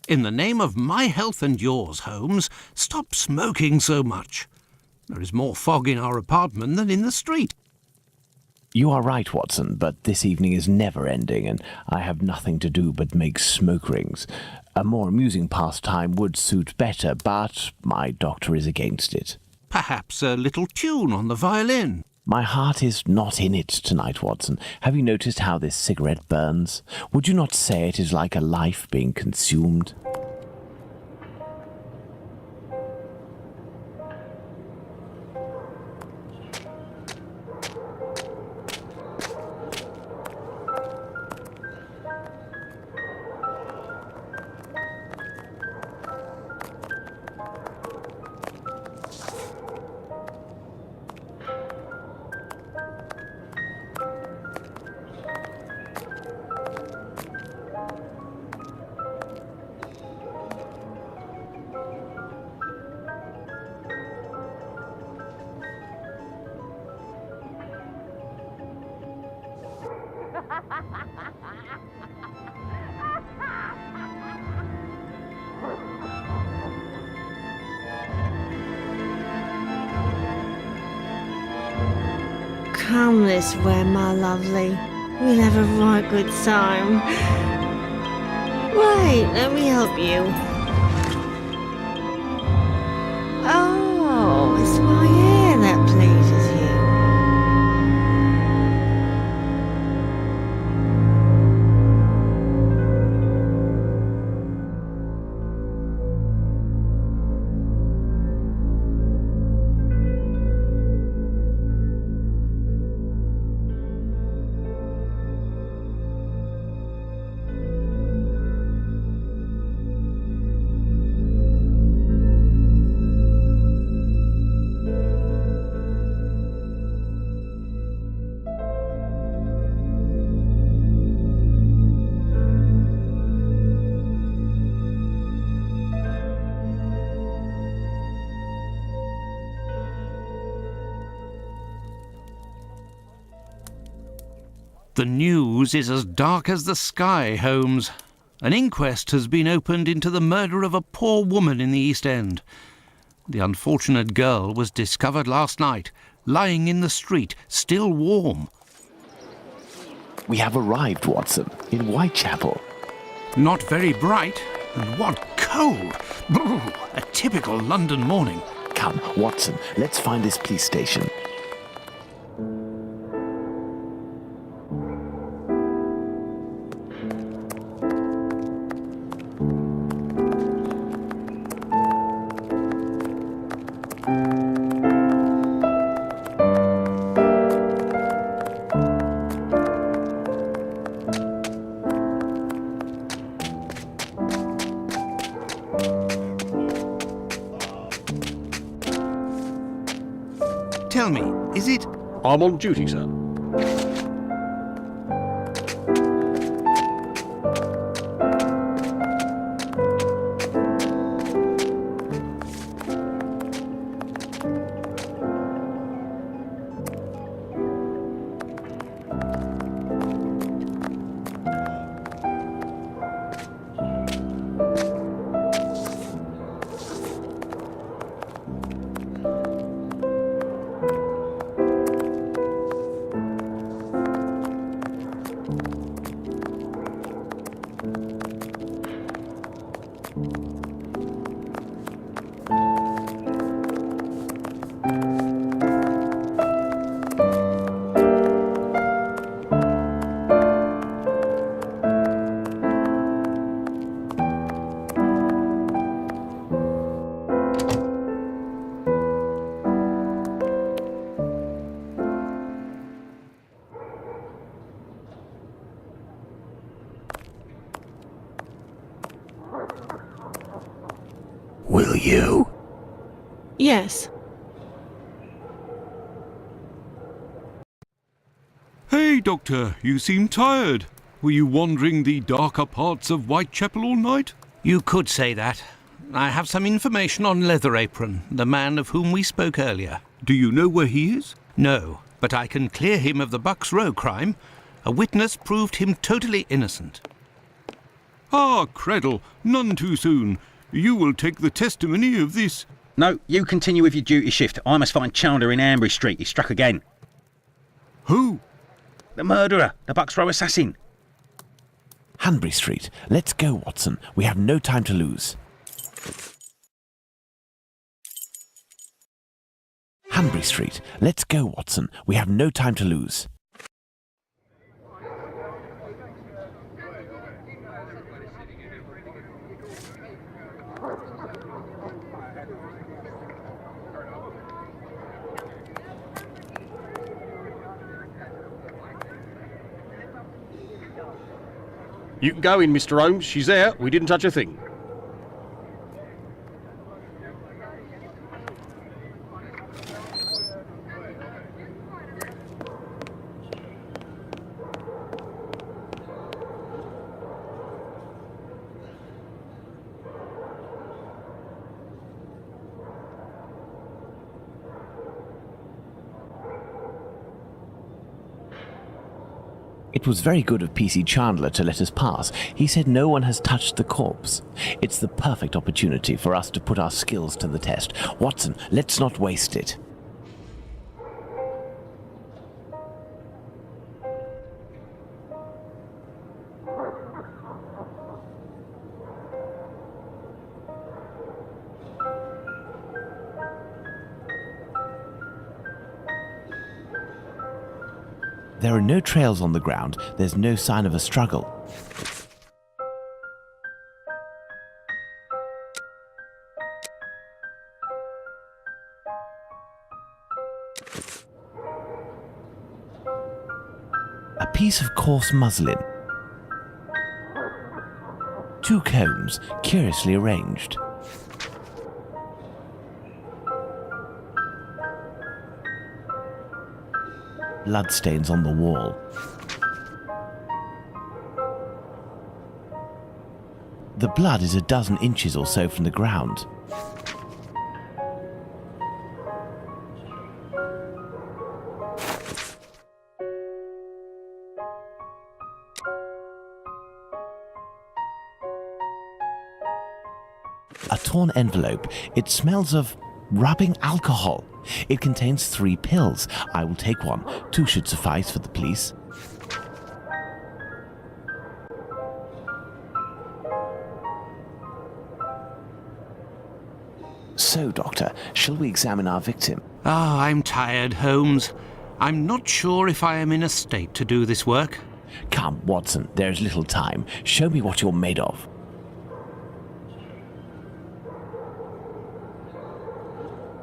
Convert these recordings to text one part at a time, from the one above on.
In the name of my health and yours, Holmes, stop smoking so much. There is more fog in our apartment than in the street. You are right, Watson, but this evening is never ending, and I have nothing to do but make smoke rings. A more amusing pastime would suit better, but my doctor is against it. Perhaps a little tune on the violin. My heart is not in it tonight, Watson. Have you noticed how this cigarette burns? Would you not say it is like a life being consumed? Come this way, my lovely. We'll have a right good time. Wait, let me help you. Oh, it's my hair that pleases you. The news is as dark as the sky, Holmes. An inquest has been opened into the murder of a poor woman in the East End. The unfortunate girl was discovered last night, lying in the street, still warm. We have arrived, Watson, in Whitechapel. Not very bright, and what cold! Brr, a typical London morning. Come, Watson, let's find this police station. Tell me, is it... I'm on duty, sir. Will you? Yes. Hey, Doctor, you seem tired. Were you wandering the darker parts of Whitechapel all night? You could say that. I have some information on Leather Apron, the man of whom we spoke earlier. Do you know where he is? No, but I can clear him of the Bucks Row crime. A witness proved him totally innocent. Ah, Creddle, none too soon. You will take the testimony of this. No, you continue with your duty shift. I must find Chandler in Hanbury Street. He's struck again. Who? The murderer, the Bucks Row assassin. Hanbury Street. Let's go, Watson. We have no time to lose. Hanbury Street. Let's go, Watson. We have no time to lose. You can go in, Mr. Holmes. She's there. We didn't touch a thing. It was very good of P.C. Chandler to let us pass. He said no one has touched the corpse. It's the perfect opportunity for us to put our skills to the test. Watson, let's not waste it. There are no trails on the ground. There's no sign of a struggle. A piece of coarse muslin. 2 combs, curiously arranged. Bloodstains on the wall. The blood is a dozen inches or so from the ground. A torn envelope. It smells of rubbing alcohol. It contains 3 pills. I will take one. 2 should suffice for the police. So, Doctor, shall we examine our victim? Ah, I'm tired, Holmes. I'm not sure if I am in a state to do this work. Come, Watson, there is little time. Show me what you're made of.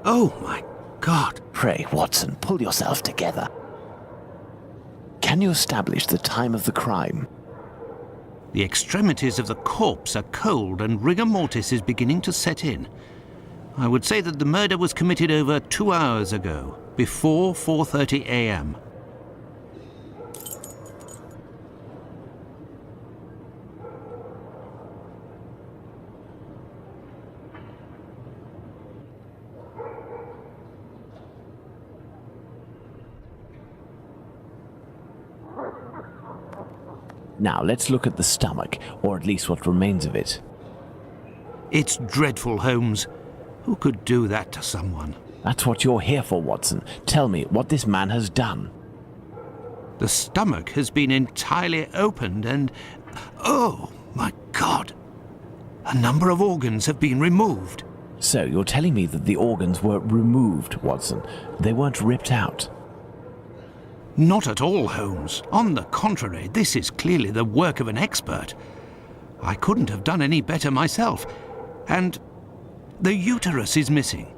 Oh, my God. Pray, Watson, pull yourself together. Can you establish the time of the crime? The extremities of the corpse are cold and rigor mortis is beginning to set in. I would say that the murder was committed over 2 hours ago, before 4:30 a.m. Now, let's look at the stomach, or at least what remains of it. It's dreadful, Holmes. Who could do that to someone? That's what you're here for, Watson. Tell me what this man has done. The stomach has been entirely opened and... oh, my God! A number of organs have been removed. So, you're telling me that the organs were removed, Watson. They weren't ripped out. Not at all, Holmes. On the contrary, this is clearly the work of an expert. I couldn't have done any better myself. And the uterus is missing.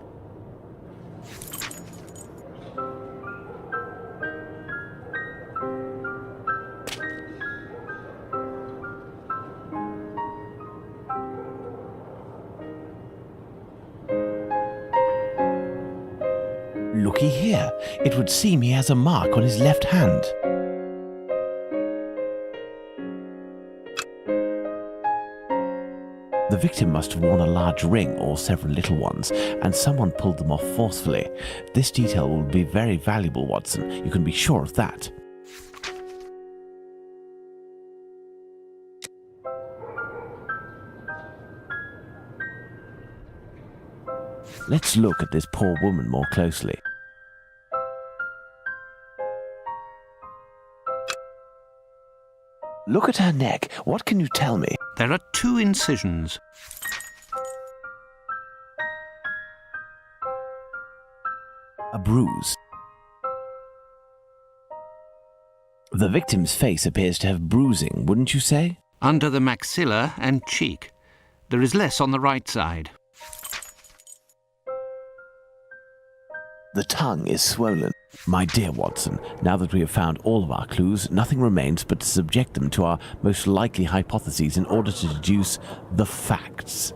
Looky here. It would seem he has a mark on his left hand. The victim must have worn a large ring or several little ones, and someone pulled them off forcefully. This detail will be very valuable, Watson. You can be sure of that. Let's look at this poor woman more closely. Look at her neck. What can you tell me? There are 2 incisions. A bruise. The victim's face appears to have bruising, wouldn't you say? Under the maxilla and cheek. There is less on the right side. The tongue is swollen. My dear Watson, now that we have found all of our clues, nothing remains but to subject them to our most likely hypotheses in order to deduce the facts.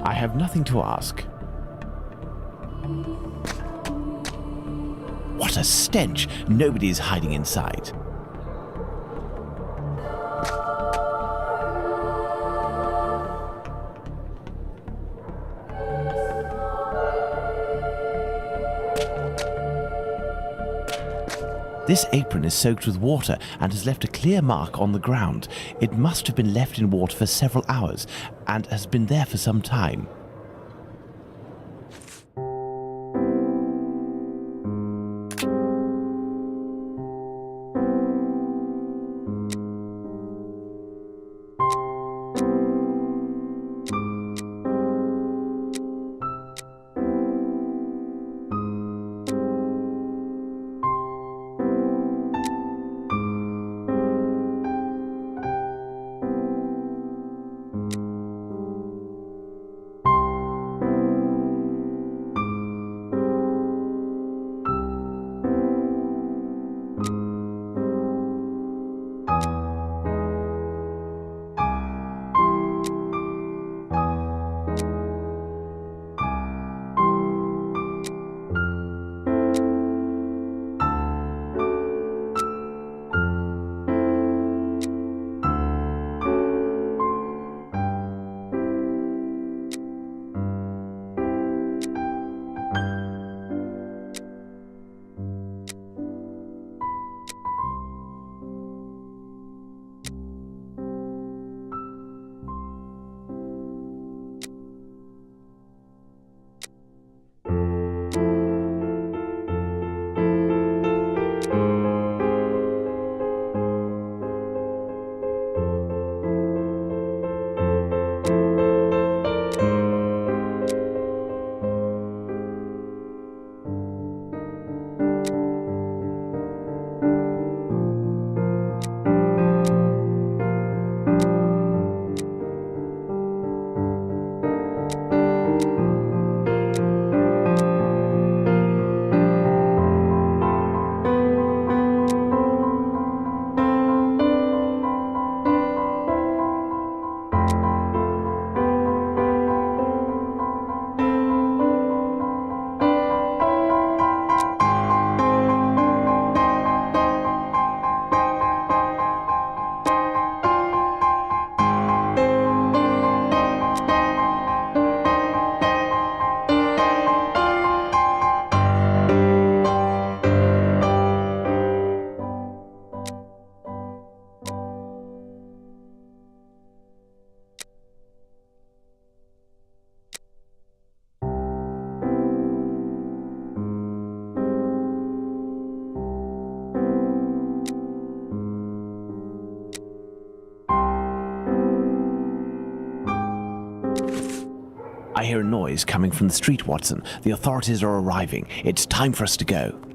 I have nothing to ask. What a stench! Nobody is hiding inside. This apron is soaked with water and has left a clear mark on the ground. It must have been left in water for several hours and has been there for some time. I hear a noise coming from the street, Watson. The authorities are arriving. It's time for us to go.